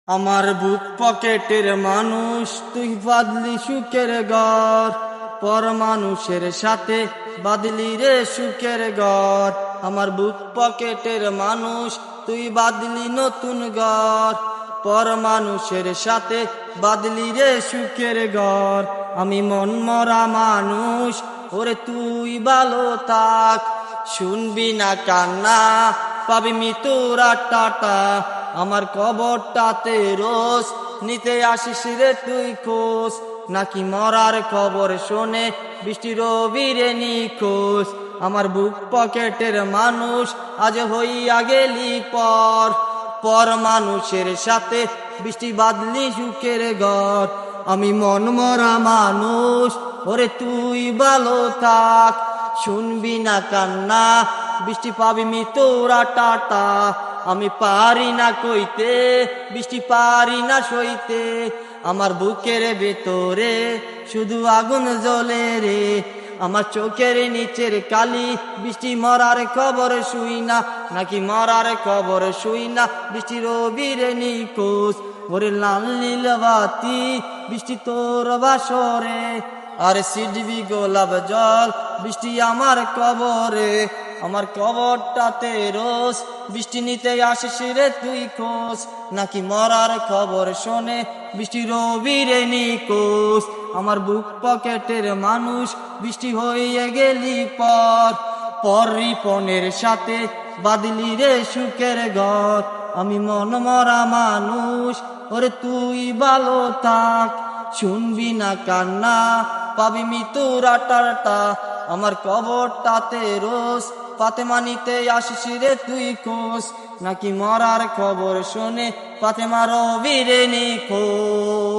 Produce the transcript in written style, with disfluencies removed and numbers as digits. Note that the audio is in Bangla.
আমার বুক পকেটের মানুষ তুই বাদলি সুখের ঘর, পর মানুষের সাথে বাদলি রে সুখের ঘর। আমার বুক পকেটের মানুষ তুই বাদলি নতুন ঘর, পর মানুষের সাথে বাদলি রে সুখের ঘর। আমি মন মরা মানুষ, ওরে তুই ভালো থাক, শুনবি না কান্না পাবি মৃত্যুর টাটা। আমার কবরটাতে রোজ নিতে আসিস রে তুই খোঁজ, নাকি মরার খবর শোনে বৃষ্টি রবিরে নিখোঁজ। আমার বুক পকেটের মানুষ আজ হইয়া গেলি পর, পর মানুষের সাথে বৃষ্টি বাদলি সুখের ঘর। আমি মন মরা মানুষ, ওরে তুই ভালো থাক, শুনবি না কান্না বৃষ্টি পাবি মৃত্যুর টাটা। আমি পারি না কইতে বৃষ্টি পারি না সইতে, আমার বুকের ভেতরে শুধু আগুন জ্বলে রে। আমার চোখের নিচের কালি বৃষ্টি মরার খবর শুই না, নাকি মরার খবর শুই না বৃষ্টি রবিরে নিখোঁজ। ওরে লাল নীল বাতি বৃষ্টি তোর বাসরে, আর সিডবি গোলাপ জল বৃষ্টি আমার কবরে। আমার কবরটাতে রোজ বৃষ্টি নিতে আসিস রে তুই খোঁজ, নাকি মরার খবর শোনে বৃষ্টি রবিরে নিখোঁজ। আমার বুক পকেটের মানুষ বৃষ্টি হয়ে গেলি পর, পর রিপনের সাথে বাদলি রে সুখের ঘর। আমি মন মরা মানুষ, ওরে তুই ভালো থাক, শুনবি না কান্না পাবি মৃত্যুর টাটা। আমার কবরটাতে রোজ ফাতেমা নিতে আসিস রে তুই খোঁজ, নাকি মরার খবর শোনে ফাতেমা রবিরে নিখোঁজ।